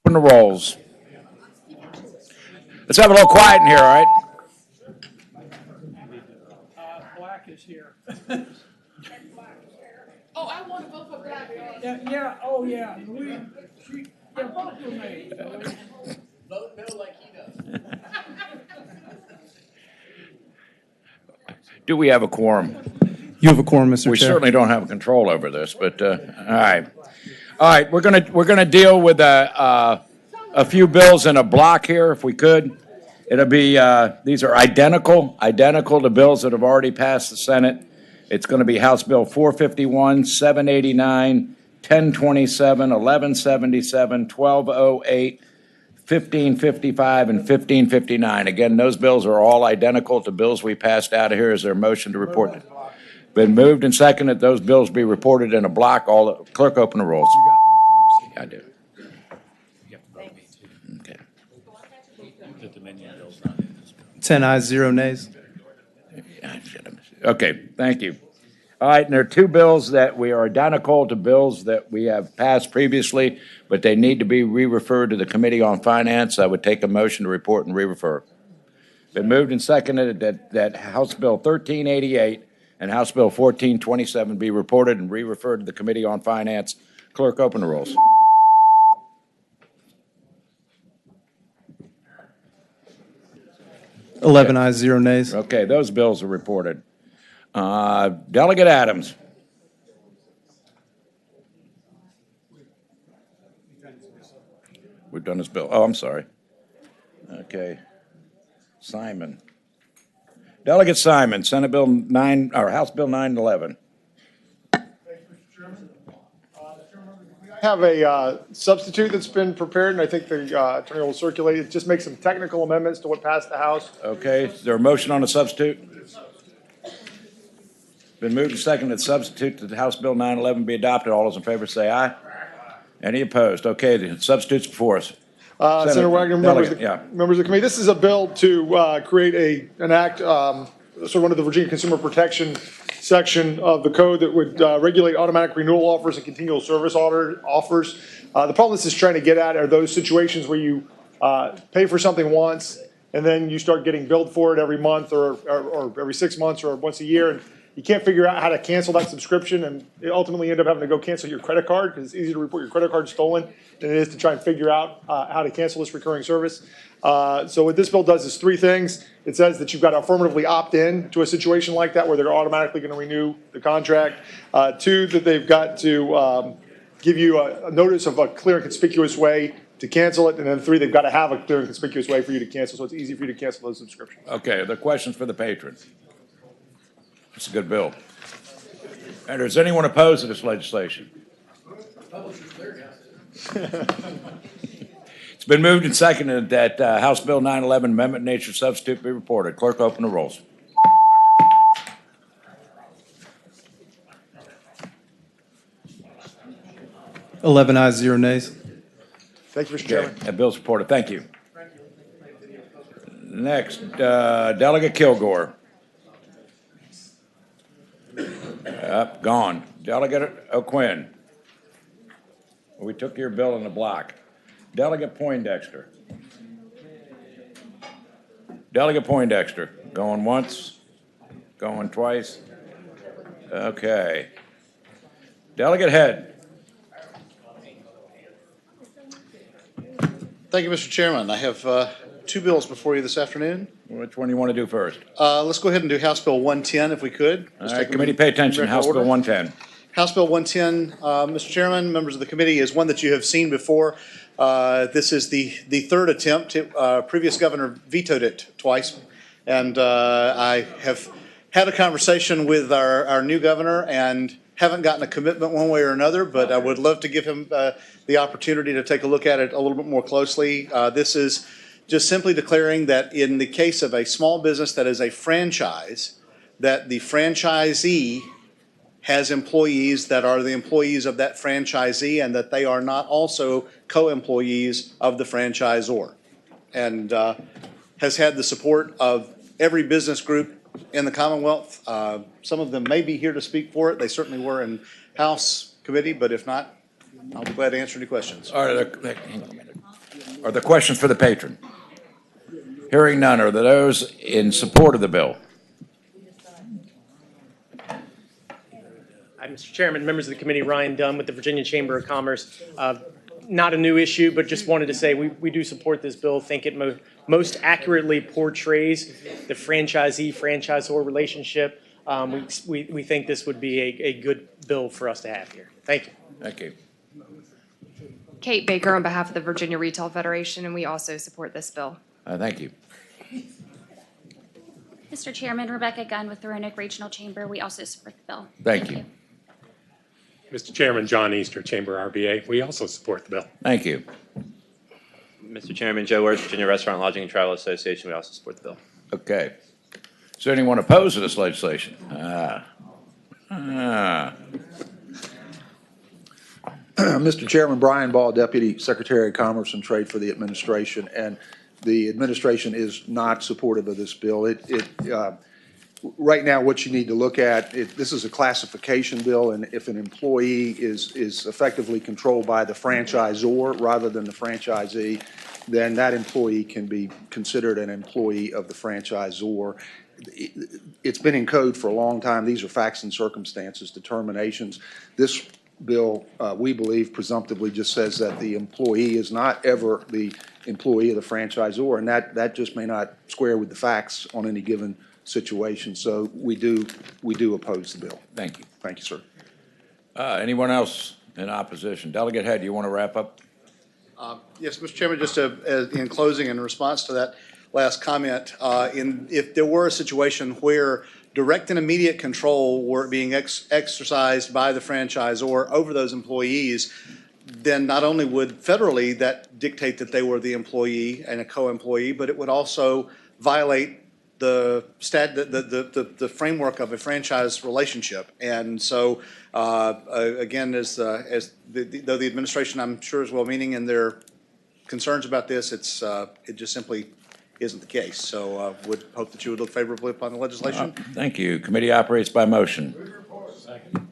Open the rolls. Let's have a little quiet in here, all right? Black is here. Oh, I want to vote for Black. Oh, yeah. Vote for me. Vote no like he does. Do we have a quorum? You have a quorum, Mr. Chair. We certainly don't have control over this, but, all right. All right, we're gonna deal with a few bills in a block here, if we could. It'll be, these are identical to bills that have already passed the Senate. It's gonna be House Bill 451, 789, 1027, 1177, 1208, 1555, and 1559. Again, those bills are all identical to bills we passed out of here. Is there a motion to report? Been moved and seconded, those bills be reported in a block. Clerk, open the rolls. I do. Okay. 10 ayes, 0 nays. Okay, thank you. All right, and there are two bills that we are identical to bills that we have passed previously, but they need to be re-referred to the Committee on Finance. I would take a motion to report and re-refer. Been moved and seconded that House Bill 1388 and House Bill 1427 be reported and re-referred to the Committee on Finance. Clerk, open the rolls. Okay. 11 ayes, 0 nays. Okay, those bills are reported. Delegate Adams. We've done this bill. Oh, I'm sorry. Okay. Simon. Delegate Simon, Senate Bill 9, or House Bill 911. I have a substitute that's been prepared, and I think the attorney will circulate it. Just make some technical amendments to what passed the House. Okay, is there a motion on the substitute? Been moved and seconded that substitute to the House Bill 911 be adopted. All those in favor say aye. Any opposed? Okay, the substitute's before us. Senator Wagner, members of the committee, this is a bill to create an act, sort of under the Virginia Consumer Protection section of the code that would regulate automatic renewal offers and continual service offers. The problem this is trying to get at are those situations where you pay for something once and then you start getting billed for it every month or every 6 months or once a year. And you can't figure out how to cancel that subscription, and you ultimately end up having to go cancel your credit card because it's easier to report your credit card stolen than it is to try and figure out how to cancel this recurring service. So what this bill does is three things. It says that you've got to affirmatively opt in to a situation like that where they're automatically going to renew the contract. Two, that they've got to give you a notice of a clear and conspicuous way to cancel it. And then three, they've got to have a clear and conspicuous way for you to cancel, so it's easy for you to cancel those subscriptions. Okay, are there questions for the patron? It's a good bill. And is anyone opposed to this legislation? It's been moved and seconded that House Bill 911 Amendment Nature Substitute be reported. Clerk, open the rolls. $11 ayes, 0 nays. Thank you, Mr. Chairman. That bill's reported. Thank you. Next, Delegate Kilgore. Gone. Delegate O'Quinn. We took your bill in the block. Delegate Poindexter. Delegate Poindexter. Going once. Going twice. Okay. Delegate Head. Thank you, Mr. Chairman. I have two bills before you this afternoon. Which one do you want to do first? Let's go ahead and do House Bill 110 if we could. All right, committee, pay attention. House Bill 110. House Bill 110, Mr. Chairman, members of the committee, is one that you have seen before. This is the third attempt. Previous governor vetoed it twice. And I have had a conversation with our new governor and haven't gotten a commitment one way or another, but I would love to give him the opportunity to take a look at it a little bit more closely. This is just simply declaring that in the case of a small business that is a franchise, that the franchisee has employees that are the employees of that franchisee and that they are not also co-employees of the franchisor. And has had the support of every business group in the Commonwealth. Some of them may be here to speak for it. They certainly were in House committee, but if not, I'll be glad to answer any questions. All right, hang on a minute. Are there questions for the patron? Hearing none, are there those in support of the bill? Hi, Mr. Chairman, members of the committee, Ryan Dunn with the Virginia Chamber of Commerce. Not a new issue, but just wanted to say we do support this bill. Think it most accurately portrays the franchisee-franchisor relationship. We think this would be a good bill for us to have here. Thank you. Thank you. Kate Baker on behalf of the Virginia Retail Federation, and we also support this bill. Thank you. Mr. Chairman, Rebecca Gunn with the Roanoke Regional Chamber. We also support the bill. Thank you. Mr. Chairman, John Easter, Chamber RBA. We also support the bill. Thank you. Mr. Chairman, Joe Wirtz, Virginia Restaurant Lodging and Travel Association. We also support the bill. Okay. Is there anyone opposed to this legislation? Mr. Chairman, Brian Ball, Deputy Secretary of Commerce and Trade for the administration, and the administration is not supportive of this bill. Right now, what you need to look at, this is a classification bill, and if an employee is effectively controlled by the franchisor rather than the franchisee, then that employee can be considered an employee of the franchisor. It's been in code for a long time. These are facts and circumstances determinations. This bill, we believe, presumptively just says that the employee is not ever the employee of the franchisor, and that just may not square with the facts on any given situation. So we do oppose the bill. Thank you. Thank you, sir. Anyone else in opposition? Delegate Head, do you want to wrap up? Yes, Mr. Chairman, just in closing, in response to that last comment, if there were a situation where direct and immediate control were being exercised by the franchisor over those employees, then not only would federally that dictate that they were the employee and a co-employee, but it would also violate the framework of a franchise relationship. And so, again, though the administration, I'm sure, is well-meaning in their concerns about this, it just simply isn't the case. So would hope that you would look favorably upon the legislation. Thank you. Committee operates by motion.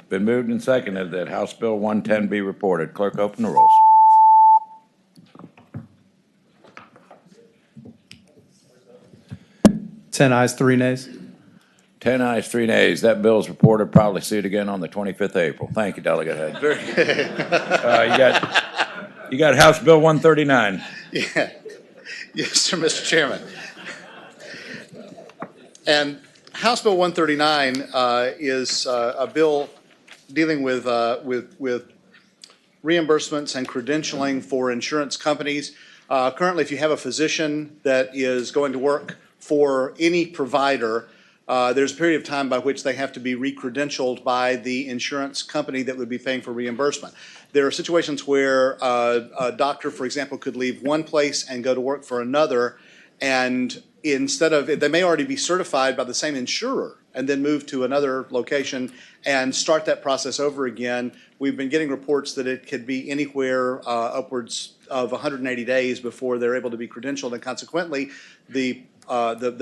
Been moved and seconded that House Bill 110 be reported. Clerk, open the rolls. Ten ayes, 3 nays. 10 ayes, 3 nays. That bill is reported. Probably see it again on the 25th of April. Thank you, Delegate Head. You got House Bill 139. Yeah. Yes, sir, Mr. Chairman. And House Bill 139 is a bill dealing with reimbursements and credentialing for insurance companies. Currently, if you have a physician that is going to work for any provider, there's a period of time by which they have to be re-credentialed by the insurance company that would be paying for reimbursement. There are situations where a doctor, for example, could leave one place and go to work for another, and they may already be certified by the same insurer and then move to another location and start that process over again. We've been getting reports that it could be anywhere upwards of 180 days before they're able to be credentialed, and consequently, the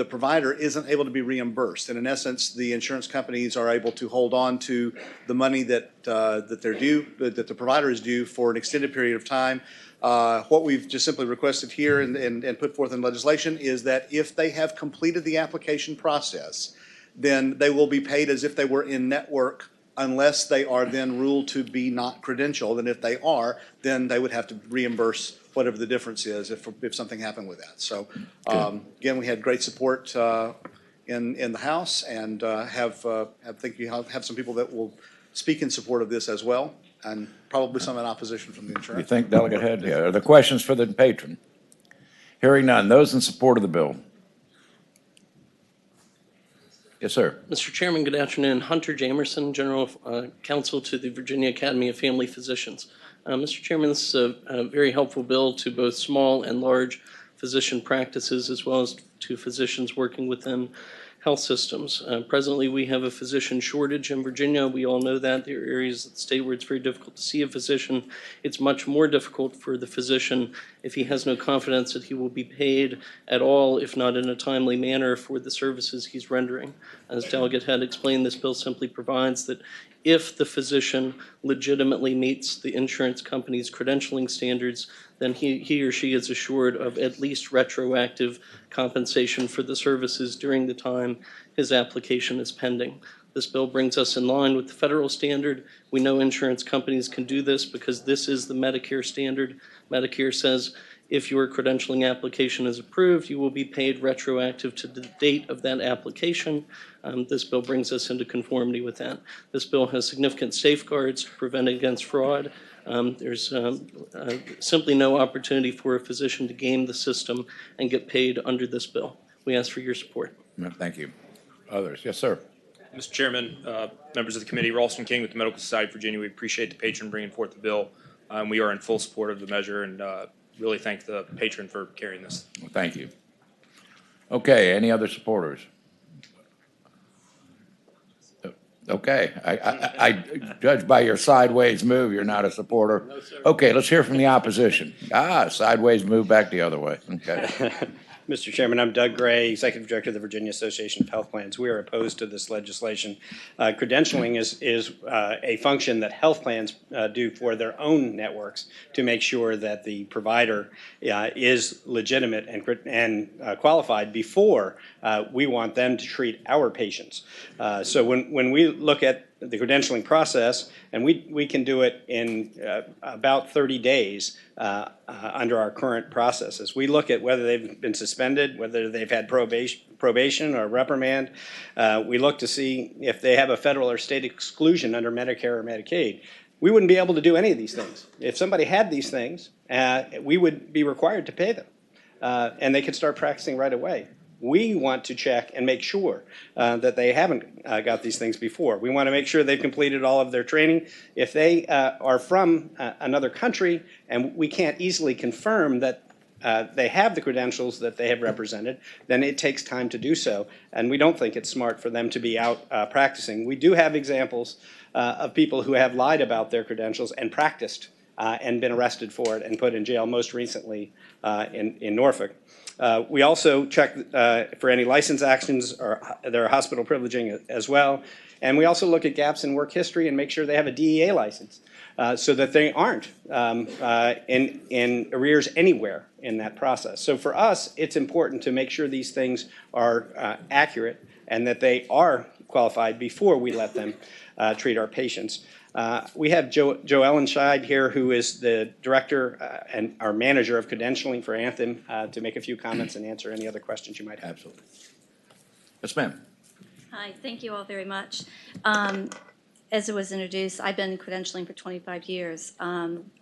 provider isn't able to be reimbursed. And in essence, the insurance companies are able to hold on to the money that they're due, that the provider is due for an extended period of time. What we've just simply requested here and put forth in legislation is that if they have completed the application process, then they will be paid as if they were in network, unless they are then ruled to be not credentialed. And if they are, then they would have to reimburse whatever the difference is if something happened with that. So again, we had great support in the House, and I think you have some people that will speak in support of this as well, and probably some in opposition from the insurance. You think, Delegate Head? Yeah. Are there questions for the patron? Hearing none. Those in support of the bill? Yes, sir. Mr. Chairman, good afternoon. Hunter Jamerson, General Counsel to the Virginia Academy of Family Physicians. Mr. Chairman, this is a very helpful bill to both small and large physician practices, as well as to physicians working within health systems. Presently, we have a physician shortage in Virginia. We all know that. There are areas of the state where it's very difficult to see a physician. It's much more difficult for the physician if he has no confidence that he will be paid at all, if not in a timely manner, for the services he's rendering. As Delegate had explained, this bill simply provides that If the physician legitimately meets the insurance company's credentialing standards, then he or she is assured of at least retroactive compensation for the services during the time his application is pending. This bill brings us in line with the federal standard. We know insurance companies can do this because this is the Medicare standard. Medicare says if your credentialing application is approved, you will be paid retroactive to the date of that application. This bill brings us into conformity with that. This bill has significant safeguards preventing against fraud. There's simply no opportunity for a physician to game the system and get paid under this bill. We ask for your support. Thank you. Others? Yes, sir. Mr. Chairman, members of the committee, Ralston King with the Medical Society of Virginia. We appreciate the patron bringing forth the bill. We are in full support of the measure and really thank the patron for carrying this. Well, thank you. Okay, any other supporters? Okay, I judge by your sideways move, you're not a supporter. No, sir. Okay, let's hear from the opposition. Sideways move back the other way. Okay. Mr. Chairman, I'm Doug Gray, Executive Director of the Virginia Association of Health Plans. We are opposed to this legislation. Credentialing is a function that health plans do for their own networks to make sure that the provider is legitimate and qualified before we want them to treat our patients. So when we look at the credentialing process, and we can do it in about 30 days under our current processes. We look at whether they've been suspended, whether they've had probation or reprimand. We look to see if they have a federal or state exclusion under Medicare or Medicaid. We wouldn't be able to do any of these things. If somebody had these things, we would be required to pay them, and they could start practicing right away. We want to check and make sure that they haven't got these things before. We want to make sure they've completed all of their training. If they are from another country and we can't easily confirm that they have the credentials that they have represented, then it takes time to do so. And we don't think it's smart for them to be out practicing. We do have examples of people who have lied about their credentials and practiced and been arrested for it and put in jail, most recently in Norfolk. We also check for any license actions or their hospital privileging as well. And we also look at gaps in work history and make sure they have a DEA license so that they aren't in arrears anywhere in that process. So for us, it's important to make sure these things are accurate and that they are qualified before we let them treat our patients. We have Joe Ellenscheid here, who is the director and our manager of credentialing for Anthem, to make a few comments and answer any other questions you might have. Absolutely. Yes, ma'am. Hi, thank you all very much. As it was introduced, I've been credentialing for 25 years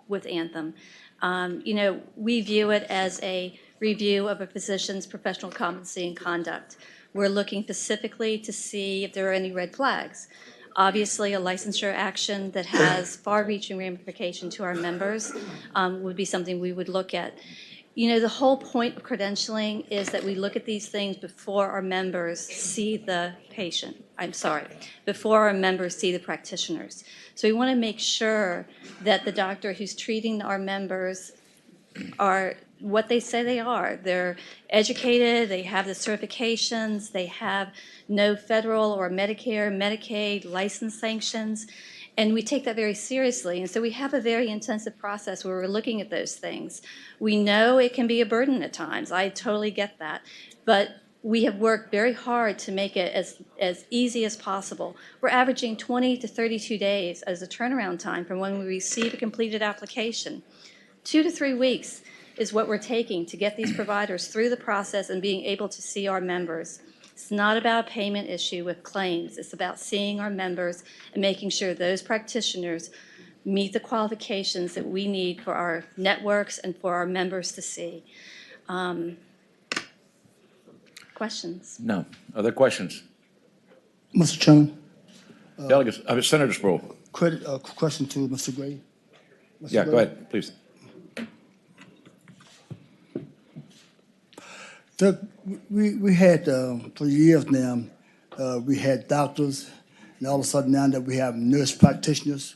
with Anthem. We view it as a review of a physician's professional competency and conduct. We're looking specifically to see if there are any red flags. Obviously, a licensure action that has far-reaching ramification to our members would be something we would look at. The whole point of credentialing is that we look at these things before our members see the patient. Before our members see the practitioners. So we want to make sure that the doctor who's treating our members are what they say they are. They're educated, they have the certifications, they have no federal or Medicare, Medicaid license sanctions, and we take that very seriously. And so we have a very intensive process where we're looking at those things. We know it can be a burden at times. I totally get that. But we have worked very hard to make it as easy as possible. We're averaging 20 to 32 days as a turnaround time from when we receive a completed application. 2 to 3 weeks is what we're taking to get these providers through the process and being able to see our members. It's not about a payment issue with claims. It's about seeing our members and making sure those practitioners meet the qualifications that we need for our networks and for our members to see. Questions? No. Other questions? Mr. Chairman. Delegates, Senator Sproul. Question to Mr. Gray. Yeah, go ahead, please. We had, for years now, we had doctors, and all of a sudden now that we have nurse practitioners,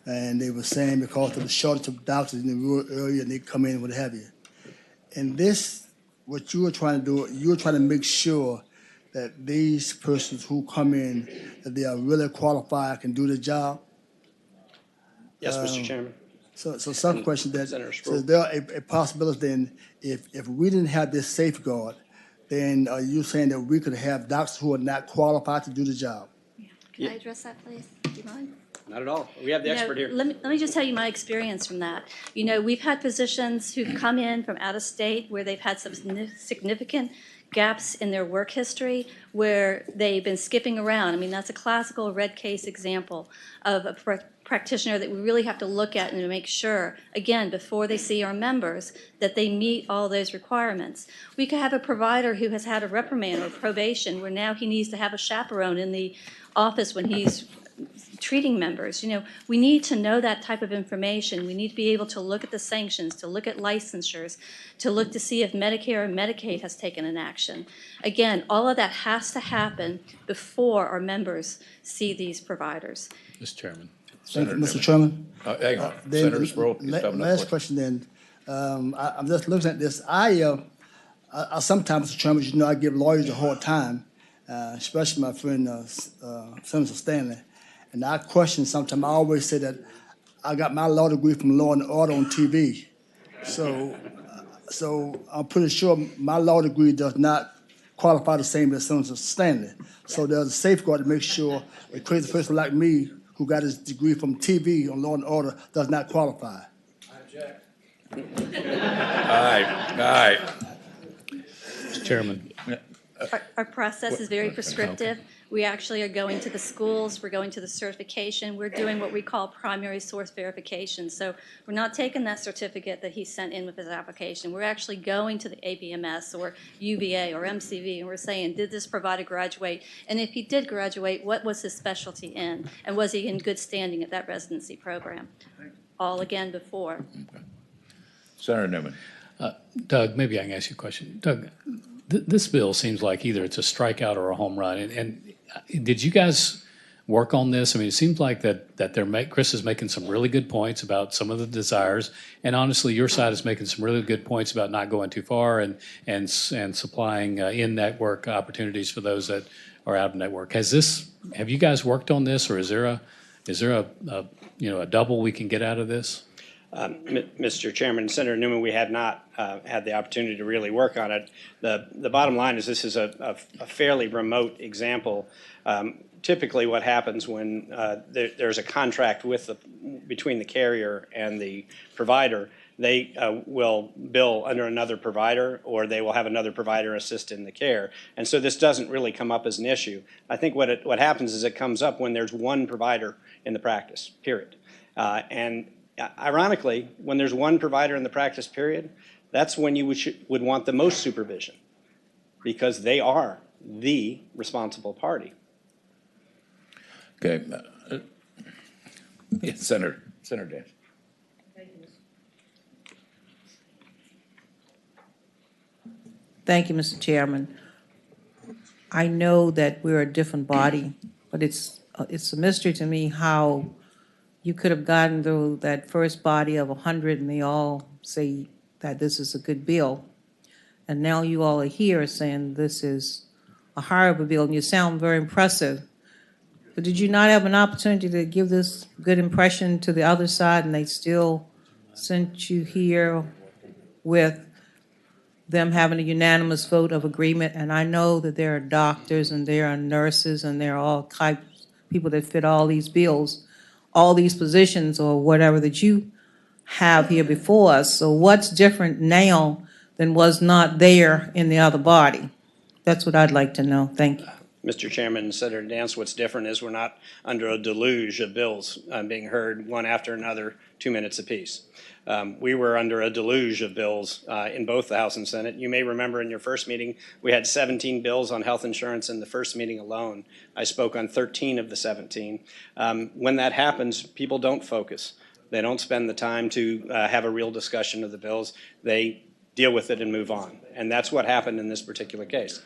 and they were saying because of the shortage of doctors in the rural area, and they come in and what have you. And this, what you were trying to do, you were trying to make sure that these persons who come in, that they are really qualified, can do the job? Yes, Mr. Chairman. So some question that, Senator so Sproul. is there a possibility then, if we didn't have this safeguard, then are you saying that we could have doctors who are not qualified to do the job? Can I address that, please? Do you mind? Not at all. We have the You know, expert here. let me just tell you my experience from that. You know, we've had physicians who've come in from out of state where they've had some significant gaps in their work history, where they've been skipping around. I mean, that's a classical red case example of a practitioner that we really have to look at and to make sure, again, before they see our members, that they meet all those requirements. We could have a provider who has had a reprimand or probation where now he needs to have a chaperone in the office when he's treating members. You know, we need to know that type of information. We need to be able to look at the sanctions, to look at licensures, to look to see if Medicare and Medicaid has taken an action. Again, all of that has to happen before our members see these providers. Mr. Chairman. Thank you, Mr. Chairman. Hang on, Then Senator Sproul. you still have another Last question then. I'm just looking at this. I sometimes, Mr. Chairman, you know, I give lawyers a hard time, especially my friend Senator Stanley. And I question sometimes, I always say that I got my law degree from Law and Order on TV. So I'm pretty sure my law degree does not qualify the same as Senator Stanley. So there's a safeguard to make sure a crazy person like me who got his degree from TV on Law and Order does not qualify. All right. Mr. Chairman. Our process is very prescriptive. We actually are going to the schools, we're going to the certification, we're doing what we call primary source verification. So we're not taking that certificate that he sent in with his application. We're actually going to the ABMS or UVA or MCV, and we're saying, did this provider graduate? And if he did graduate, what was his specialty in? And was he in good standing at that residency program? All again before. Senator Newman. Doug, maybe I can ask you a question. Doug, this bill seems like either it's a strikeout or a home run. And did you guys work on this? I mean, it seems like that Chris is making some really good points about some of the desires, and honestly, your side is making some really good points about not going too far and supplying in-network opportunities for those that are out of network. Have you guys worked on this, or is there a double we can get out of this? Mr. Chairman, Senator Newman, we have not had the opportunity to really work on it. The bottom line is this is a fairly remote example. Typically what happens when there's a contract between the carrier and the provider, they will bill under another provider, or they will have another provider assist in the care. And so this doesn't really come up as an issue. I think what happens is it comes up when there's one provider in the practice, period. And ironically, when there's one provider in the practice period, that's when you would want the most supervision, because they are the responsible party. Okay. Yes, Senator Dan. Thank you, Mr. Chairman. I know that we're a different body, but it's a mystery to me how you could have gotten through that first body of 100 and they all say that this is a good bill. And now you all are here saying this is a horrible bill, and you sound very impressive. But did you not have an opportunity to give this good impression to the other side, and they still sent you here with them having a unanimous vote of agreement? And I know that there are doctors and there are nurses and there are all types of people that fit all these bills, all these positions or whatever that you have here before us. So what's different now than was not there in the other body? That's what I'd like to know. Thank you. Mr. Chairman, Senator Dance, what's different is we're not under a deluge of bills being heard one after another, 2 minutes apiece. We were under a deluge of bills in both the House and Senate. You may remember in your first meeting, we had 17 bills on health insurance in the first meeting alone. I spoke on 13 of the 17. When that happens, people don't focus. They don't spend the time to have a real discussion of the bills. They deal with it and move on. And that's what happened in this particular case.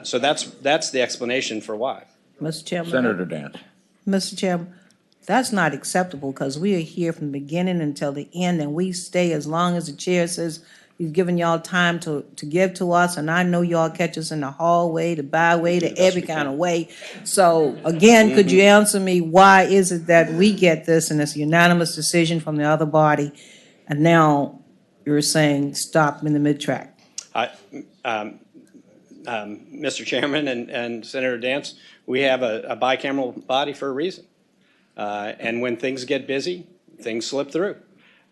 So that's the explanation for why. Mr. Chairman. Senator Dance. Mr. Chairman, that's not acceptable, because we are here from the beginning until the end, and we stay as long as the chair says He's giving y'all time to give to us, and I know y'all catch us in the hallway, the byway, the every kind of way. So again, could you answer me, why is it that we get this and it's a unanimous decision from the other body, and now you're saying stop in the mid-track? Mr. Chairman and Senator Dance, we have a bicameral body for a reason. And when things get busy, things slip through.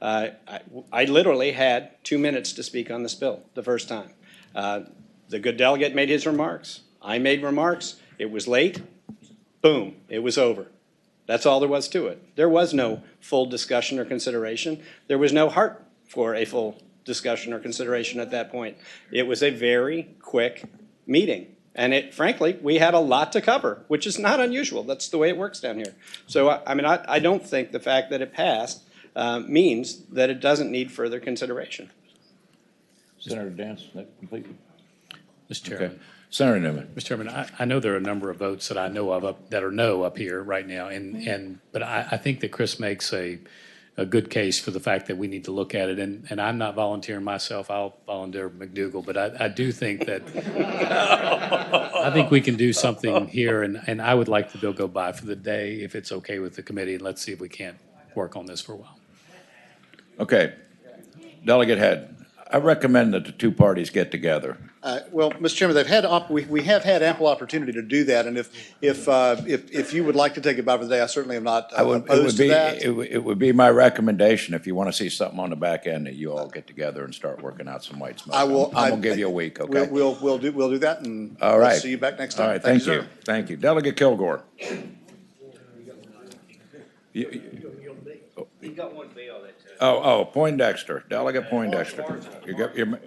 I literally had 2 minutes to speak on this bill the first time. The good delegate made his remarks. I made remarks. It was late. Boom, it was over. That's all there was to it. There was no full discussion or consideration. There was no heart for a full discussion or consideration at that point. It was a very quick meeting. And frankly, we had a lot to cover, which is not unusual. That's the way it works down here. So, I don't think the fact that it passed means that it doesn't need further consideration. Senator Dance, is that complete? Mr. Chairman. Okay. Senator Newman. Mr. Chairman, I know there are a number of votes that I know of that are no up here right now, but I think that Chris makes a good case for the fact that we need to look at it, and I'm not volunteering myself, I'll volunteer McDougal, but I do think that, I think we can do something here, and I would like the bill go by for the day, if it's okay with the committee, and let's see if we can't work on this for a while. Okay. Delegate Head, I recommend that the two parties get together. Well, Mr. Chairman, we have had ample opportunity to do that, and if you would like to take it by for the day, I certainly am not opposed to that. It would be my recommendation, if you want to see something on the back end, that you all get together and start working out some white smoke. I'm gonna give you a week, okay? We'll do that, and all right. We'll see you back next time. All right, thank you. Thank you. Delegate Kilgore. You got one bill that. Poindexter, Delegate Poindexter. You got your,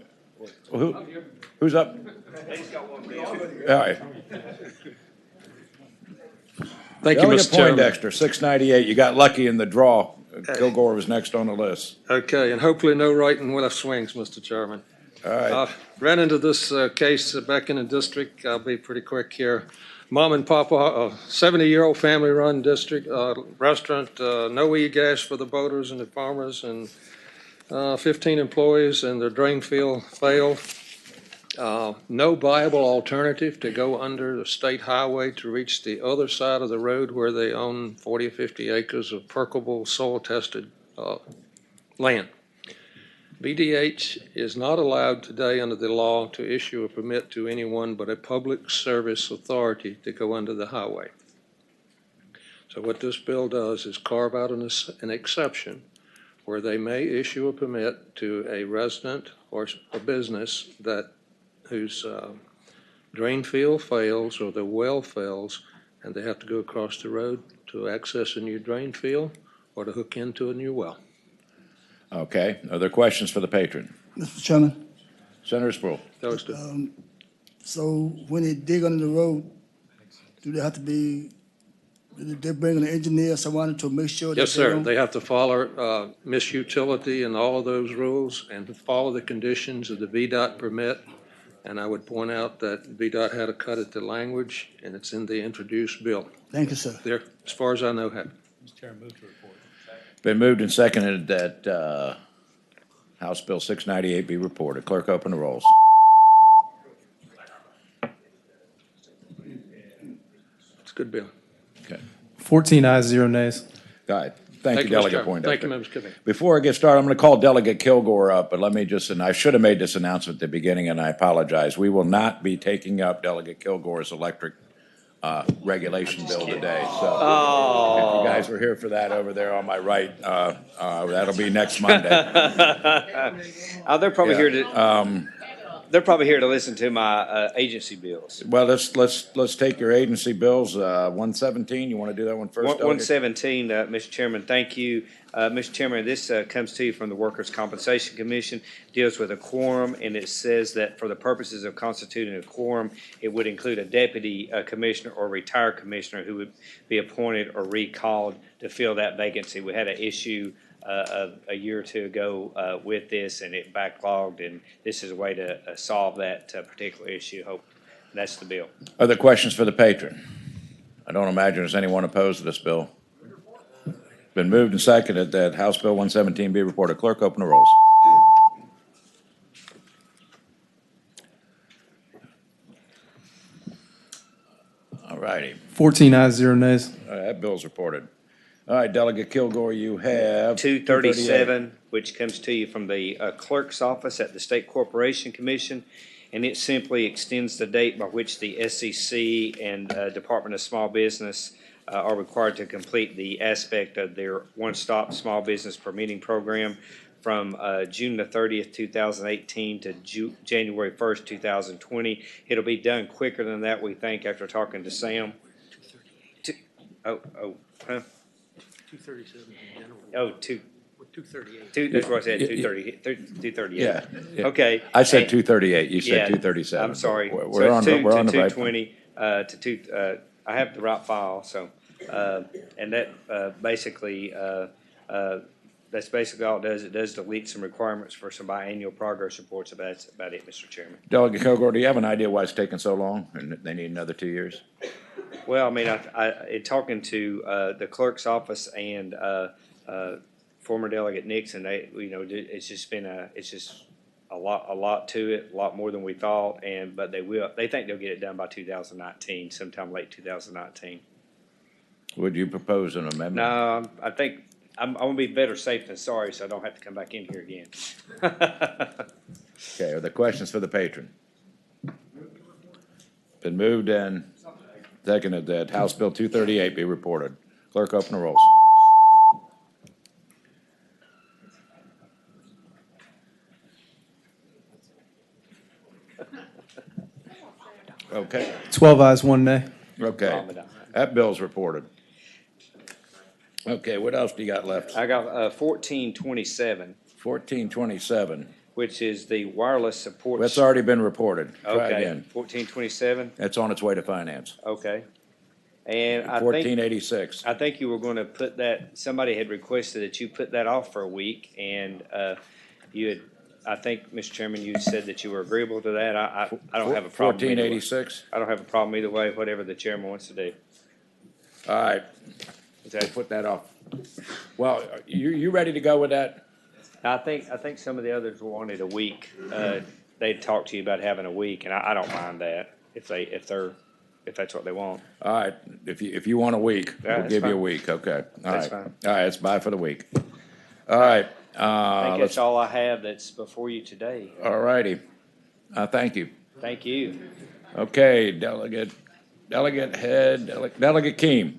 who's up? He's got one bill. All right. Thank you, Mr. Chairman. Poindexter, 698. You got lucky in the draw. Kilgore was next on the list. Okay, and hopefully no right and left swings, Mr. Chairman. All right. Ran into this case back in the district. I'll be pretty quick here. Mom and Papa, a 70-year-old family-run district restaurant, no e-gas for the boaters and the farmers, and 15 employees, and their drain field failed. No viable alternative to go under the state highway to reach the other side of the road where they own 40 or 50 acres of permeable soil-tested land. BDH is not allowed today under the law to issue a permit to anyone but a public service authority to go under the highway. So what this bill does is carve out an exception where they may issue a permit to a resident or a business whose drain field fails or the well fails, and they have to go across the road to access a new drain field or to hook into a new well. Okay. Are there questions for the patron? Mr. Chairman. Senator Sproul. So when they dig under the road, do they have to be, do they bring an engineer, someone to make sure? Yes, sir. They have to follow Miss Utility and all of those rules and follow the conditions of the VDOT permit. And I would point out that VDOT had a cut at the language, and it's in the introduced bill. Thank you, sir. There, as far as I know, have. Mr. Chairman, move to report. Been moved and seconded that House Bill 698 be reported. Clerk, open the rolls. It's a good bill. Okay. 14 ayes, 0 nays. All right. Thank you, Mr. Delegate Chairman. Poindexter. Thank you, Members Committee. Before I get started, I'm going to call Delegate Kilgore up, but let me just, and I should have made this announcement at the beginning, and I apologize. We will not be taking up Delegate Kilgore's electric regulation bill today. So if you guys were here for that over there on my right, that'll be next Monday. They're probably here to. They're probably here to listen to my agency bills. Well, let's take your agency bills. 117. You want to do that one first? 117, Mr. Chairman. Thank you, Mr. Chairman. This comes to you from the Workers' Compensation Commission. Deals with a quorum, and it says that for the purposes of constituting a quorum, it would include a deputy commissioner or retired commissioner who would be appointed or recalled to fill that vacancy. We had an issue a year or two ago with this, and it backlogged, and this is a way to solve that particular issue. Hope that's the bill. Other questions for the patron? I don't imagine there's anyone opposed to this bill. Been moved and seconded that House Bill 117 be reported. Clerk, open the rolls. righty. 14 ayes, 0 nays. All right, that bill's reported. All right, Delegate Kilgore, you have 237, which comes to you from the clerk's office at the State Corporation Commission, and it simply extends the date by which the SEC and Department of Small Business are required to complete the aspect of their one-stop small business permitting program from June the 30th, 2018 to January 1st, 2020. It'll be done quicker than that, we think, after talking to Sam. 237 in general. Oh, two. 238. That's what I said, 238. Yeah. Okay. I said And- 238, you said Yeah, 237. I'm sorry. We're So on, two we're on to the right. 220, to two, I have the right file, so, and that, basically, that's basically all it does. It does delete some requirements for some biannual progress reports. That's about it, Mr. Chairman. Delegate Kilgore, do you have an idea why it's taking so long and they need another 2 years? Well, I mean, in talking to, the clerk's office and, former Delegate Nixon, they, it's just been it's just a lot to it, a lot more than we thought, but they think they'll get it done by 2019, sometime late 2019. Would you propose an amendment? No, I think, I'm gonna be better safe than sorry, so I don't have to come back in here again. Okay, are there questions for the patron? Been moved and seconded that House Bill 238 be reported. Clerk, open the rolls. Okay. 12 ayes, 1 nay. Okay, that bill's reported. Okay, what else do you got left? I got 1427. 1427. Which is the wireless support. That's already been reported. Try Okay, again. 1427. That's on its way to finance. Okay. And I think 1486. I think you were going to put that. Somebody had requested that you put that off for a week, and you had. I think, Mr. Chairman, you said that you were agreeable to that. I don't have a problem. 1486. I don't have a problem either way. Whatever the chairman wants to do. All right. We'll put that off. Well, you ready to go with that? I think some of the others wanted a week. They'd talk to you about having a week, and I don't mind that if that's what they want. All right. If you want a week, Yeah, we'll that's give you a fine. week. Okay. All That's right. fine. All right. It's bye for the week. All right. I think Let's. that's all I have that's before you today. All righty. Thank you. Thank you. Okay, Delegate Keem.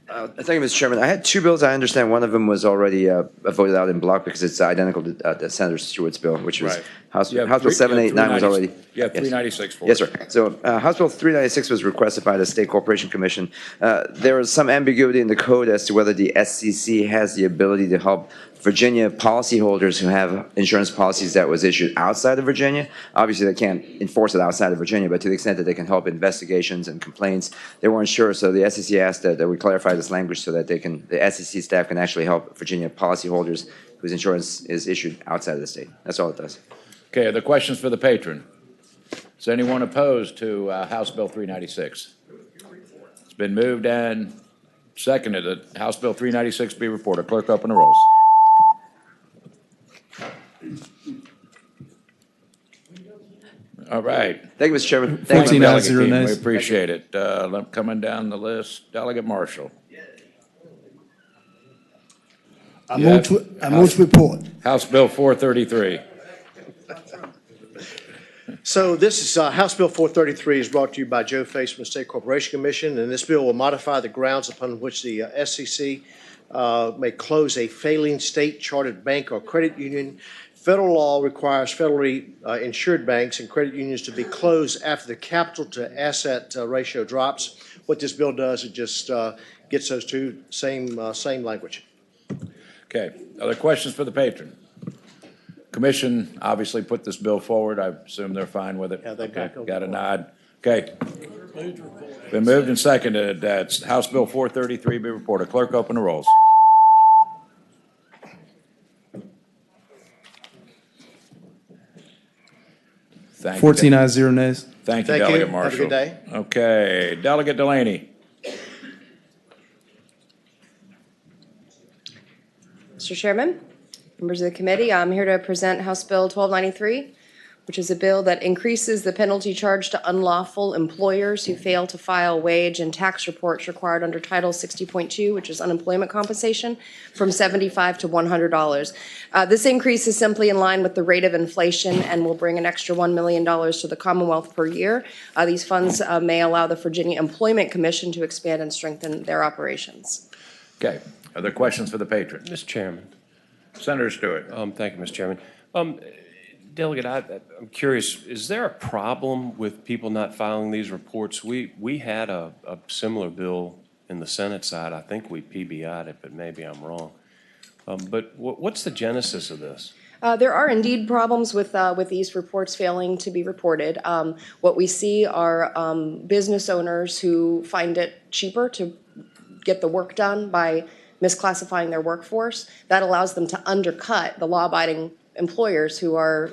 Thank you, Mr. Chairman. I had two bills. I understand one of them was already voted out in block because it's identical to Senator Stewart's bill, which was Right. House You have Bill three- 789 was 390 already. Yeah, Yes. 396 for Yes, us. sir. So House Bill 396 was requested by the State Corporation Commission. There was some ambiguity in the code as to whether the SCC has the ability to help Virginia policyholders who have insurance policies that was issued outside of Virginia. Obviously, they can't enforce it outside of Virginia, but to the extent that they can help investigations and complaints, they weren't sure. So the SCC asked that we clarify this language so that the SCC staff can actually help Virginia policyholders whose insurance is issued outside of the state. That's all it does. Okay, are there questions for the patron? Is anyone opposed to House Bill 396? It's been moved and seconded that House Bill 396 be reported. Clerk, open the rolls. All right. Thank you, Mr. Chairman. Thank you, 14 ayes, 0 Delegate Keane. nays. We appreciate it. Coming down the list, Delegate Marshall. I move to report. House Bill 433. So this is House Bill 433 is brought to you by Joe Face from the State Corporation Commission, and this bill will modify the grounds upon which the SEC may close a failing state chartered bank or credit union. Federal law requires federally insured banks and credit unions to be closed after the capital to asset ratio drops. What this bill does, it just gets those two same language. Okay. Other questions for the patron? Commission obviously put this bill forward. I assume they're fine with it. Yeah, they've Okay, got got a nod. Okay. Been moved and seconded that House Bill 433 be reported. Clerk, open the rolls. Thank you. 14 ayes, 0 nays. Thank you, Thank you. Delegate Have a Marshall. good day. Okay, Delegate Delaney. Mr. Chairman, members of the committee, I'm here to present House Bill 1293, which is a bill that increases the penalty charged to unlawful employers who fail to file wage and tax reports required under Title 60.2, which is unemployment compensation, from $75 to $100. This increase is simply in line with the rate of inflation and will bring an extra $1 million to the Commonwealth per year. These funds may allow the Virginia Employment Commission to expand and strengthen their operations. Okay. Are there questions for the patron? Mr. Chairman. Senator Stewart. Thank you, Mr. Chairman. Delegate, I'm curious, is there a problem with people not filing these reports? We had a similar bill in the Senate side. I think we PBI'd it, but maybe I'm wrong. But what's the genesis of this? There are indeed problems with these reports failing to be reported. What we see are business owners who find it cheaper to get the work done by misclassifying their workforce. That allows them to undercut the law-abiding employers who are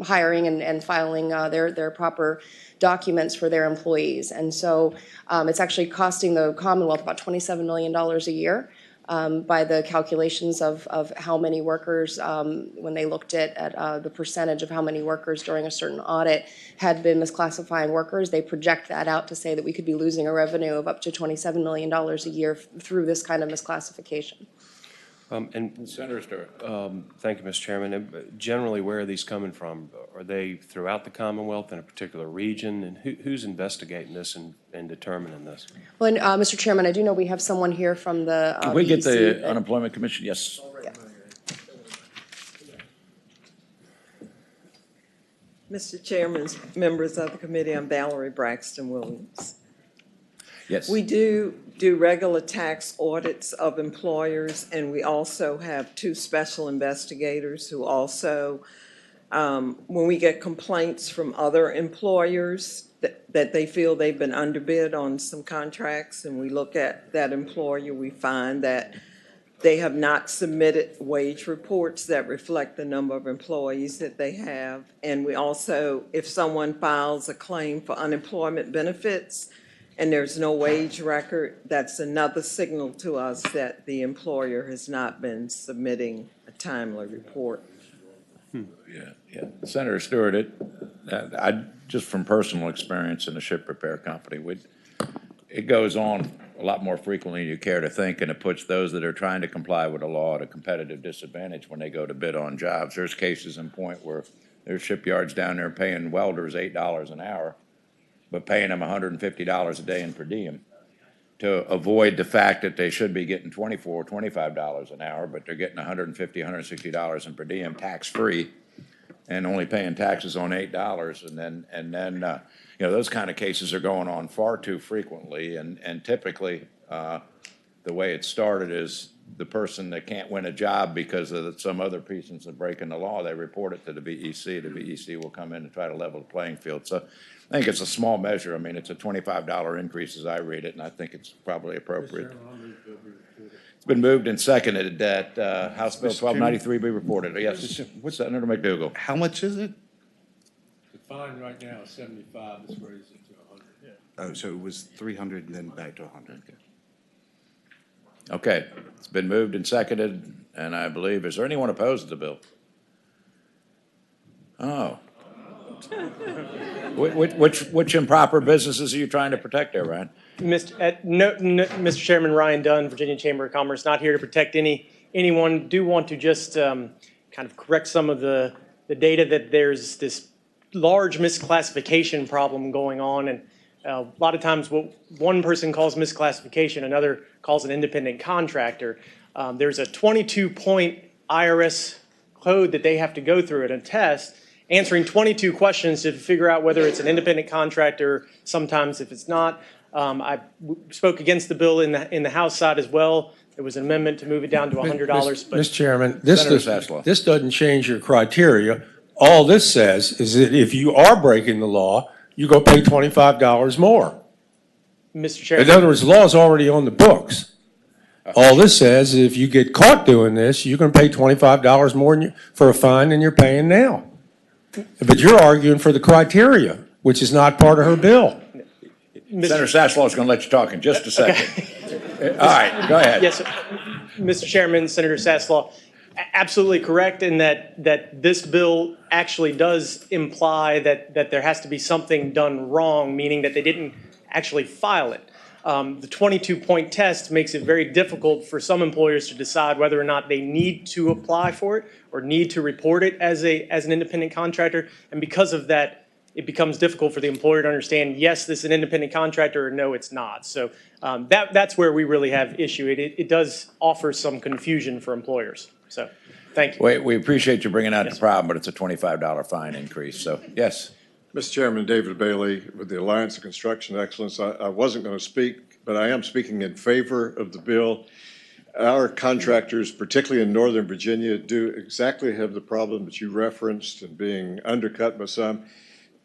hiring and filing their proper documents for their employees. And so it's actually costing the Commonwealth about $27 million a year by the calculations of how many workers, when they looked at the percentage of how many workers during a certain audit had been misclassifying workers. They project that out to say that we could be losing a revenue of up to $27 million a year through this kind of misclassification. And Senator Stewart. Thank you, Mr. Chairman. Generally, where are these coming from? Are they throughout the Commonwealth in a particular region? And who's investigating this and determining this? Well, and, Mr. Chairman, I do know we have someone here from the Can we get the VEC Unemployment Commission? Yes. Yeah. Mr. Chairman, members of the committee, I'm Valerie Braxton Williams. Yes. We do regular tax audits of employers, and we also have 2 special investigators who also, when we get complaints from other employers that they feel they've been underbid on some contracts, and we look at that employer, we find that they have not submitted wage reports that reflect the number of employees that they have. And we also, if someone files a claim for unemployment benefits, and there's no wage record, that's another signal to us that the employer has not been submitting a timely report. Yeah. Senator Stewart, I just from personal experience in the ship repair company, it goes on a lot more frequently than you care to think, and it puts those that are trying to comply with the law at a competitive disadvantage when they go to bid on jobs. There's cases in point where there's shipyards down there paying welders $8 an hour, but paying them $150 a day in per diem to avoid the fact that they should be getting $24, $25 an hour, but they're getting $150, $160 in per diem tax-free and only paying taxes on $8. And then those kind of cases are going on far too frequently. And typically, the way it started is the person that can't win a job because of some other reasons of breaking the law, they report it to the VEC. The VEC will come in and try to level the playing field. So I think it's a small measure. I mean, it's a $25 increase as I read it, and I think it's probably appropriate. It's been moved and seconded that House Bill 1293 be reported. Yes, Senator McDougal. How much is it? The fine right now is 75. Let's raise it to 100. Yeah. Oh, so it was 300 and then back to 100. Okay, it's been moved and seconded, and I believe, is there anyone opposed to the bill? Oh. Which improper businesses are you trying to protect there, Ryan? Mr. Chairman, Ryan Dunn, Virginia Chamber of Commerce, not here to protect anyone. Do want to just kind of correct some of the data that there's this large misclassification problem going on, and a lot of times what one person calls misclassification, another calls an independent contractor. There's a 22-point IRS code that they have to go through at a test, answering 22 questions to figure out whether it's an independent contractor, sometimes if it's not. I spoke against the bill in the House side as well. There was an amendment to move it down to $100. Mr. Chairman, this doesn't change your criteria. All this says is that if you are breaking the law, you go pay $25 more. Mr. Chairman. In other words, the law is already on the books. All this says is if you get caught doing this, you're going to pay $25 more for a fine than you're paying now. But you're arguing for the criteria, which is not part of her bill. Senator Saslaw is going to let you talk in just a second. Okay. All right, go ahead. Yes, Mr. Chairman, Senator Saslaw. Absolutely correct in that this bill actually does imply that there has to be something done wrong, meaning that they didn't actually file it. The 22-point test makes it very difficult for some employers to decide whether or not they need to apply for it or need to report it as an independent contractor. And because of that, it becomes difficult for the employer to understand, yes, this is an independent contractor, or no, it's not. So that's where we really have issue. It does offer some confusion for employers. So thank you. We appreciate you bringing out the problem, but it's a $25 fine increase. So, yes. Mr. Chairman, David Bailey with the Alliance of Construction Excellence. I wasn't going to speak, but I am speaking in favor of the bill. Our contractors, particularly in Northern Virginia, do exactly have the problem that you referenced and being undercut by some.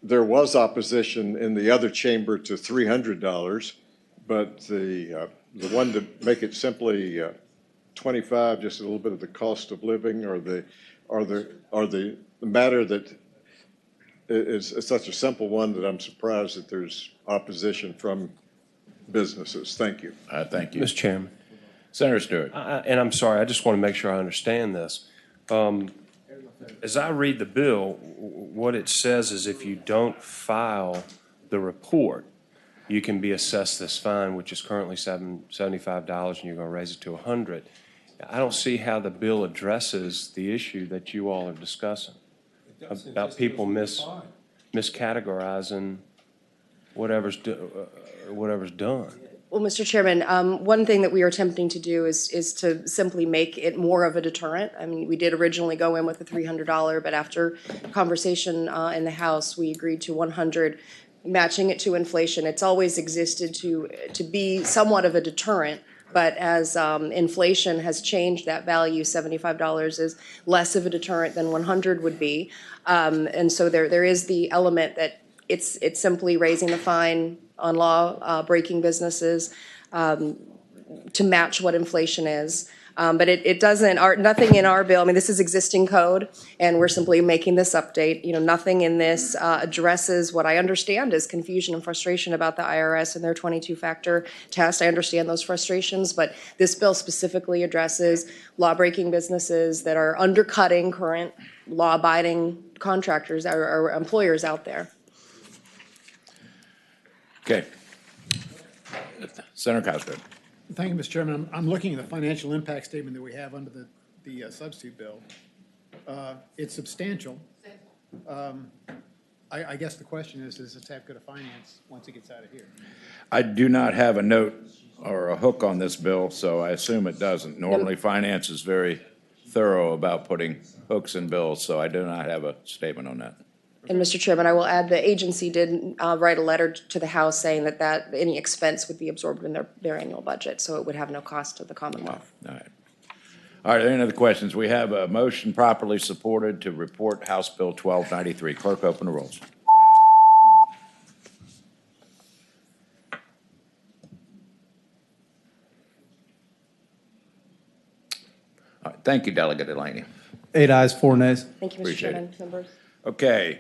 There was opposition in the other chamber to $300, but the one to make it simply 25, just a little bit of the cost of living, or the matter that is such a simple one that I'm surprised that there's opposition from businesses. Thank you. Thank you. Mr. Chairman. Senator Stewart. And I'm sorry, I just want to make sure I understand this. As I read the bill, what it says is if you don't file the report, you can be assessed this fine, which is currently $75, and you're going to raise it to $100. I don't see how the bill addresses the issue that you all are discussing about people miscategorizing whatever's done. Well, Mr. Chairman, one thing that we are attempting to do is to simply make it more of a deterrent. I mean, we did originally go in with a $300, but after conversation in the House, we agreed to $100, matching it to inflation. It's always existed to be somewhat of a deterrent, but as inflation has changed that value, $75 is less of a deterrent than $100 would be. And so there is the element that it's simply raising the fine on law-breaking businesses to match what inflation is. But it doesn't, nothing in our bill, I mean, this is existing code, and we're simply making this update. You know, nothing in this addresses what I understand is confusion and frustration about the IRS and their 22-factor test. I understand those frustrations, but this bill specifically addresses law-breaking businesses that are undercutting current law-abiding contractors or employers out there. Okay. Senator Cosgrove. Thank you, Mr. Chairman. I'm looking at the financial impact statement that we have under the substitute bill. It's substantial. I guess the question is, does it have good a finance once it gets out of here? I do not have a note or a hook on this bill, so I assume it doesn't. Normally, finance is very thorough about putting hooks in bills, so I do not have a statement on that. And Mr. Chairman, I will add the agency did write a letter to the House saying that any expense would be absorbed in their annual budget, so it would have no cost to the Commonwealth. All right. All right, any other questions? We have a motion properly supported to report House Bill 1293. Clerk, open the rolls. All right, thank you, Delegate Delaney. 8 ayes, 4 nays. Thank you, Mr. Appreciate Chairman, members. Okay.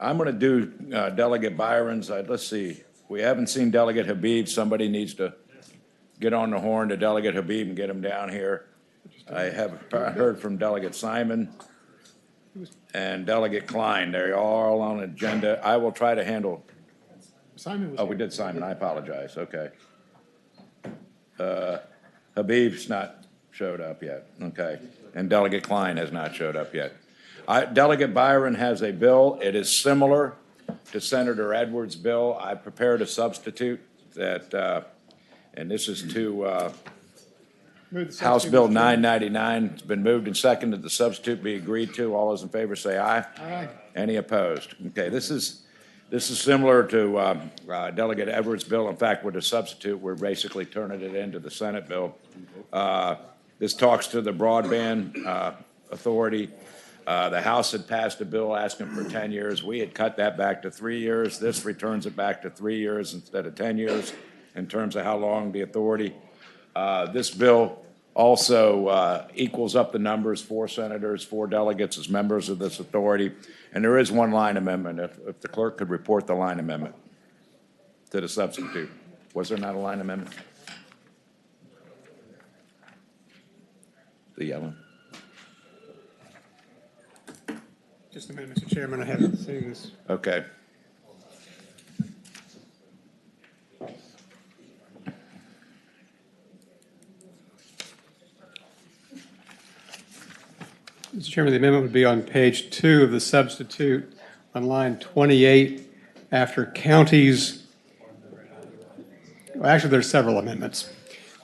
I'm going to do Delegate Byron's. Let's see. We haven't seen Delegate Habib. Somebody needs to get on the horn to Delegate Habib and get him down here. I have heard from Delegate Simon and Delegate Klein. They're all on the agenda. I will try to handle. Simon was Oh, we did Simon. I apologize. Okay. Habib's not showed up yet. Okay. And Delegate Klein has not showed up yet. Delegate Byron has a bill. It is similar to Senator Edwards' bill. I prepared a substitute that, and this is to House Bill 999. It's been moved and seconded. The substitute be agreed to. All those in favor say aye. Aye. Any opposed? Okay, this is similar to Delegate Edwards' bill. In fact, with a substitute, we're basically turning it into the Senate bill. This talks to the broadband authority. The House had passed a bill asking for 10 years. We had cut that back to 3 years. This returns it back to 3 years instead of 10 years in terms of how long the authority. This bill also equals up the numbers, 4 senators, 4 delegates as members of this authority. And there is one line amendment. If the clerk could report the line amendment to the substitute. Was there not a line amendment? The yellow. Just a minute, Mr. Chairman, I haven't seen this. Okay. Mr. Chairman, the amendment would be on page 2 of the substitute on line 28 after counties. Well, actually, there's several amendments.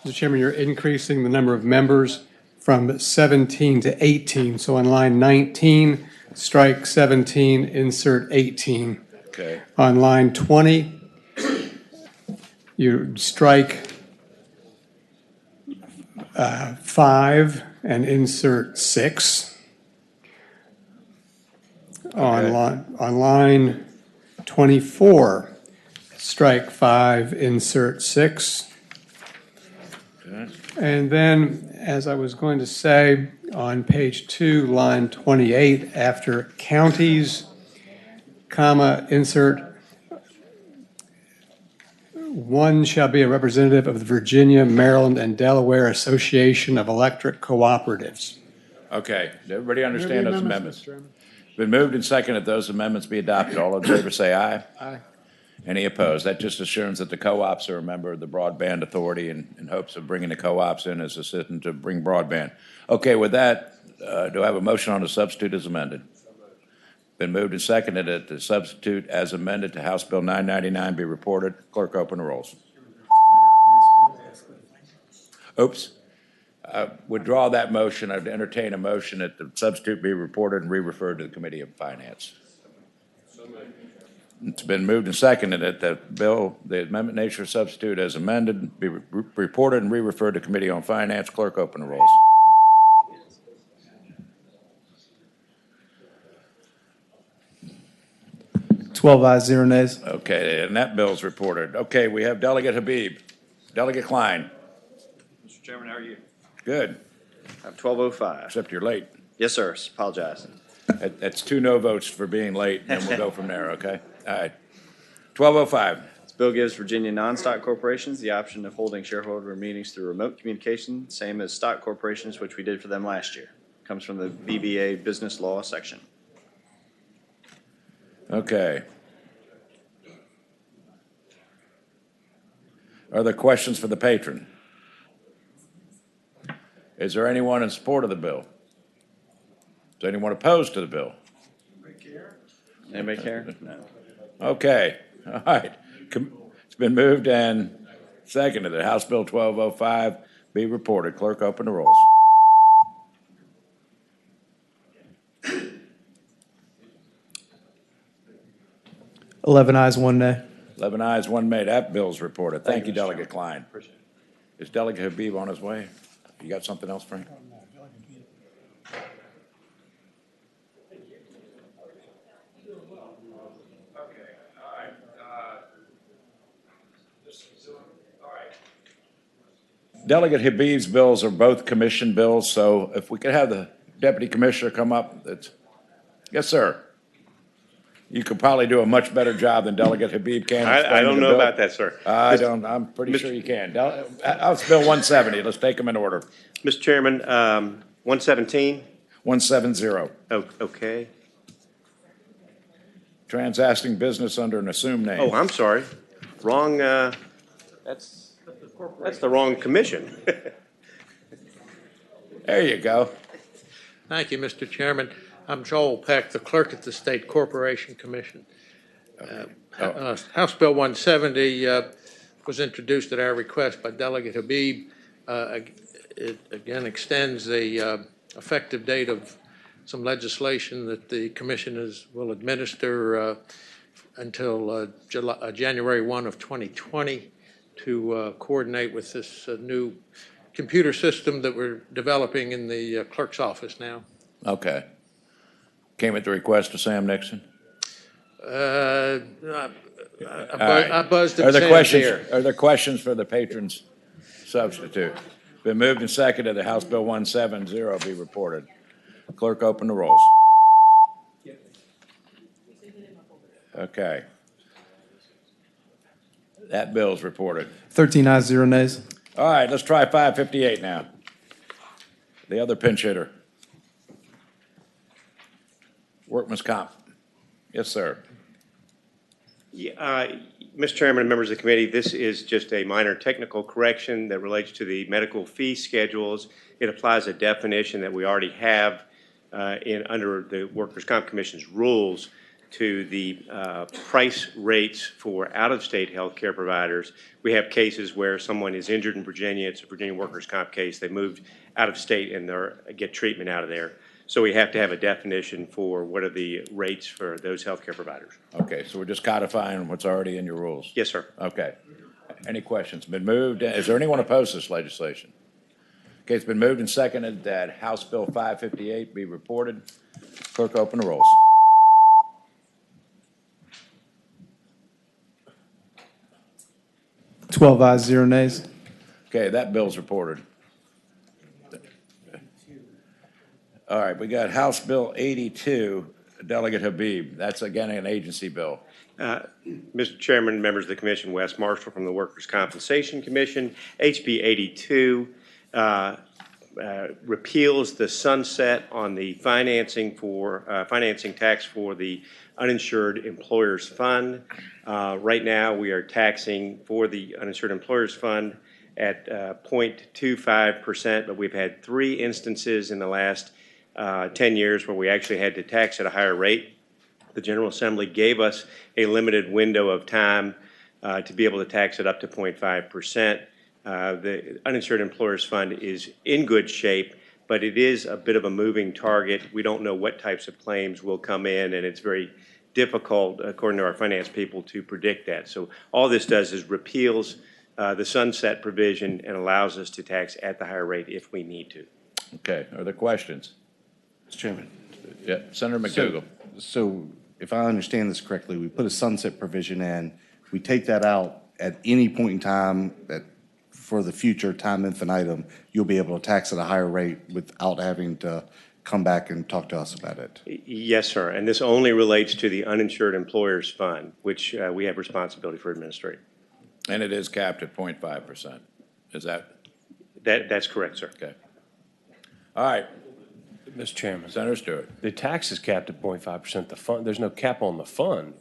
Mr. Chairman, you're increasing the number of members from 17 to 18. So on line 19, strike 17, insert 18. Okay. On line 20, you strike 5 and insert 6. Okay. On line 24, strike 5, insert 6. Okay. And then, as I was going to say, on page 2, line 28, after counties, comma, insert, 1 shall be a representative of the Virginia, Maryland, and Delaware Association of Electric Cooperatives. Okay, does everybody understand Move the those amendments, amendments? Mr. Chairman. Been moved and seconded that those amendments be adopted. All in favor say aye. Aye. Any opposed? That just assumes that the co-ops are a member of the Broadband Authority in hopes of bringing the co-ops in as assistant to bring broadband. Okay, with that, do I have a motion on the substitute as amended? Been moved and seconded that the substitute as amended to House Bill 999 be reported. Clerk, open the rolls. Oops. Withdraw that motion. I'd entertain a motion that the substitute be reported and re-referred to the Committee of Finance. It's been moved and seconded that the amendment nature substitute as amended be reported and re-referred to Committee on Finance. Clerk, open the rolls. Twelve ayes, 0 nays. Okay, and that bill's reported. Okay, we have Delegate Habib. Delegate Klein. Mr. Chairman, how are you? Good. I have 12:05. Except you're late. Yes, sir. Apologize. That's 2 no votes for being late, and we'll go from there, okay? All right. 12:05. This bill gives Virginia non-stock corporations the option of holding shareholder meetings through remote communication, same as stock corporations, which we did for them last year. Comes from the VBA Business Law section. Okay. Are there questions for the patron? Is there anyone in support of the bill? Is anyone opposed to the bill? Anybody care? No. Okay, all right. It's been moved and seconded that House Bill 1205 be reported. Clerk, open the rolls. Eleven ayes, 1 nay. 11 ayes, 1 nay. That bill's reported. Thank you, Delegate Klein. Is Delegate Habib on his way? You got something else, Frank? Delegate Habib's bills are both commission bills, so if we could have the deputy commissioner come up, that's, yes, sir. You could probably do a much better job than Delegate Habib can. I don't know about that, sir. I'm pretty sure you can. House Bill 170, let's take them in order. Mr. Chairman, 117? 170. Okay. Transacting business under an assumed name. Oh, I'm sorry. Wrong, that's the wrong commission. There you go. Thank you, Mr. Chairman. I'm Joel Peck, the clerk at the State Corporation Commission. House Bill 170 was introduced at our request by Delegate Habib. It again extends the effective date of some legislation that the commission will administer until January 1 of 2020 to coordinate with this new computer system that we're developing in the clerk's office now. Okay. Came at the request of Sam Nixon? I Right. buzzed Are him there Sam's questions? here. Are there questions for the patron's substitute? Been moved and seconded that House Bill 170 be reported. Clerk, open the rolls. Okay. That bill's reported. 13 ayes, 0 nays. All right, let's try 558 now. The other pinch hitter. Workman's comp. Yes, sir. Yeah, Mr. Chairman and members of the committee, this is just a minor technical correction that relates to the medical fee schedules. It applies a definition that we already have under the Workers' Comp Commission's rules to the price rates for out-of-state health care providers. We have cases where someone is injured in Virginia. It's a Virginia workers' comp case. They moved out of state and they get treatment out of there. So we have to have a definition for what are the rates for those health care providers. Okay, so we're just codifying what's already in your rules? Yes, sir. Okay. Any questions? Been moved. Is there anyone opposed to this legislation? Okay, it's been moved and seconded that House Bill 558 be reported. Clerk, open the rolls. Twelve ayes, 0 nays. Okay, that bill's reported. All right, we got House Bill 82, Delegate Habib. That's again an agency bill. Mr. Chairman, members of the commission, Wes Marshall from the Workers' Compensation Commission. HB 82 repeals the sunset on the financing tax for the uninsured employers fund. Right now, we are taxing for the uninsured employers fund at 0.25%, but we've had 3 instances in the last 10 years where we actually had to tax at a higher rate. The General Assembly gave us a limited window of time to be able to tax it up to 0.5%. The uninsured employers fund is in good shape, but it is a bit of a moving target. We don't know what types of claims will come in, and it's very difficult, according to our finance people, to predict that. So all this does is repeals the sunset provision and allows us to tax at the higher rate if we need to. Okay, are there questions? Mr. Chairman. Yeah, Senator McDougal. So if I understand this correctly, we put a sunset provision in, we take that out at any point in time that for the future time infinitum, you'll be able to tax at a higher rate without having to come back and talk to us about it. Yes, sir. And this only relates to the uninsured employers fund, which we have responsibility for administrating. And it is capped at 0.5%. Is that? That's correct, sir. Okay. All right. Mr. Chairman. Senator Stewart. The tax is capped at 0.5%. The fund, there's no cap on the fund,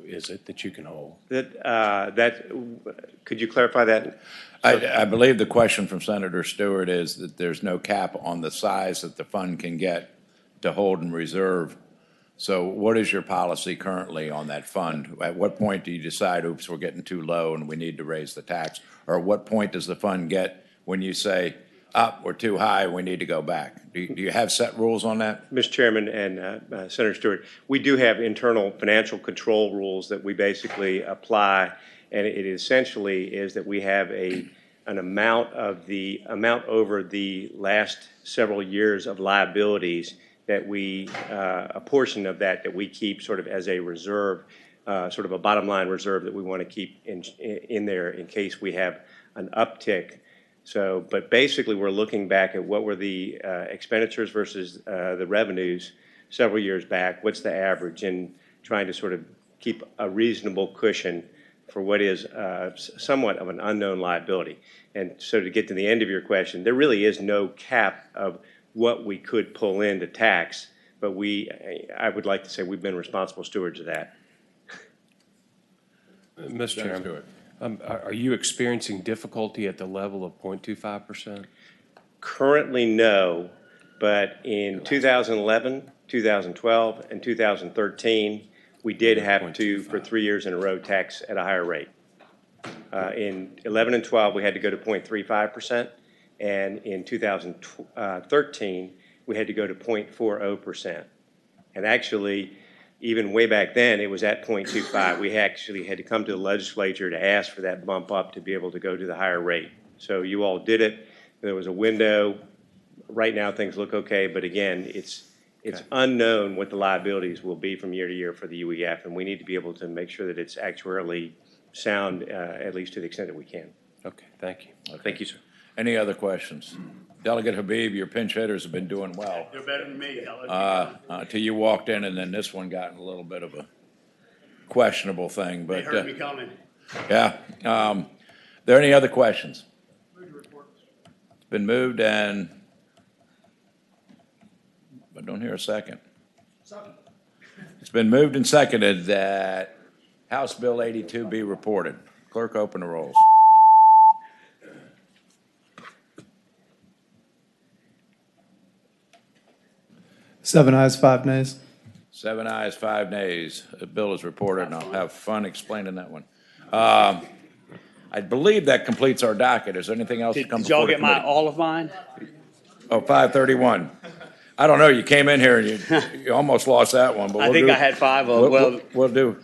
is it, that you can hold? Could you clarify that? I believe the question from Senator Stewart is that there's no cap on the size that the fund can get to hold and reserve. So what is your policy currently on that fund? At what point do you decide, oops, we're getting too low and we need to raise the tax? Or at what point does the fund get when you say, we're too high, we need to go back? Do you have set rules on that? Mr. Chairman and Senator Stewart, we do have internal financial control rules that we basically apply, and it essentially is that we have an amount of the amount over the last several years of liabilities that we, a portion of that we keep sort of as a reserve, sort of a bottom line reserve that we want to keep in there in case we have an uptick. So, but basically, we're looking back at what were the expenditures versus the revenues several years back, what's the average, and trying to sort of keep a reasonable cushion for what is somewhat of an unknown liability. And so to get to the end of your question, there really is no cap of what we could pull into tax, but I would like to say we've been responsible stewards of that. Mr. Chairman. Are you experiencing difficulty at the level of 0.25%? Currently, no, but in 2011, 2012, and 2013, we did have to, for 3 years in a row, tax at a higher rate. In 11 and 12, we had to go to 0.35%, and in 2013, we had to go to 0.40%. And actually, even way back then, it was at 0.25. We actually had to come to the legislature to ask for that bump up to be able to go to the higher rate. So you all did it. There was a window. Right now, things look okay, but again, it's unknown what the liabilities will be from year to year for the UEF, and we need to be able to make sure that it's actuarially sound, at least to the extent that we can. Okay, thank you. Okay. Thank you, sir. Any other questions? Delegate Habib, your pinch hitters have been doing well. They're better than me. Till you walked in, and then this one got in a little bit of a questionable thing. But They heard me coming. Yeah. There any other questions? It's been moved and I don't hear a second. It's been moved and seconded that House Bill 82 be reported. Clerk, open the rolls. Seven ayes, 5 nays. 7 ayes, 5 nays. The bill is reported, and I'll have fun explaining that one. I believe that completes our docket. Is there anything else to come Did y'all before the get my, committee? all of mine? Oh, 531. I don't know, you came in here and you almost lost that one, but I we'll think do. I had 5 of them. Well, We'll do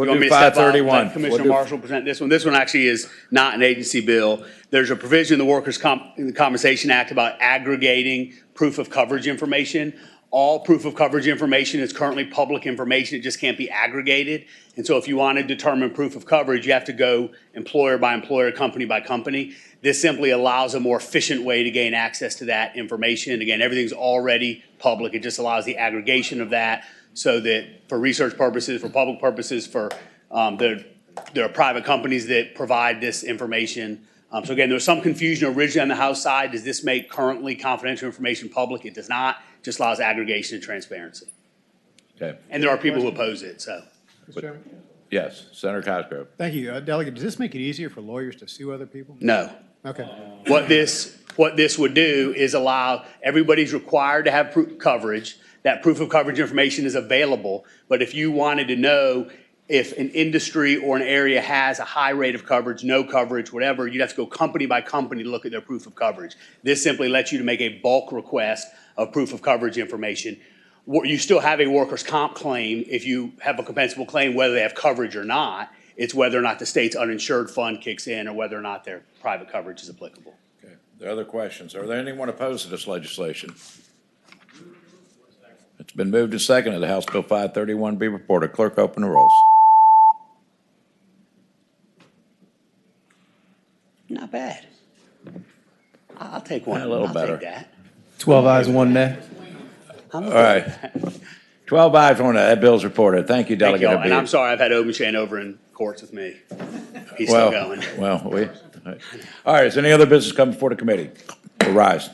you want me to step out, 531. let Commissioner Marshall present this one? This one actually is not an agency bill. There's a provision in the Compensation Act about aggregating proof of coverage information. All proof of coverage information is currently public information. It just can't be aggregated. And so if you want to determine proof of coverage, you have to go employer by employer, company by company. This simply allows a more efficient way to gain access to that information. Again, everything's already public. It just allows the aggregation of that so that for research purposes, for public purposes, for there are private companies that provide this information. So again, there was some confusion originally on the House side. Does this make currently confidential information public? It does not. It just allows aggregation and transparency. Okay. And there are people who oppose it, so. Mr. Chairman? Yes, Senator Cosgrove. Thank you. Delegate, does this make it easier for lawyers to sue other people? No. Okay. What this would do is allow, everybody's required to have coverage. That proof of coverage information is available, but if you wanted to know if an industry or an area has a high rate of coverage, no coverage, whatever, you'd have to go company by company to look at their proof of coverage. This simply lets you to make a bulk request of proof of coverage information. You still have a workers' comp claim if you have a compensable claim, whether they have coverage or not. It's whether or not the state's uninsured fund kicks in or whether or not their private coverage is applicable. Okay. There are other questions. Are there anyone opposed to this legislation? It's been moved and seconded that House Bill 531 be reported. Clerk, open the rolls. Not bad. I'll take one. A little I'll better. take that. 12 ayes, 1 nay. All right. 12 ayes, 1 nay. That bill's reported. Thank you, Thank Delegate. you all. And I'm Habib. sorry I've had Obenshain over in courts with me. He's still going. All right, is any other business coming before the committee? We'll rise.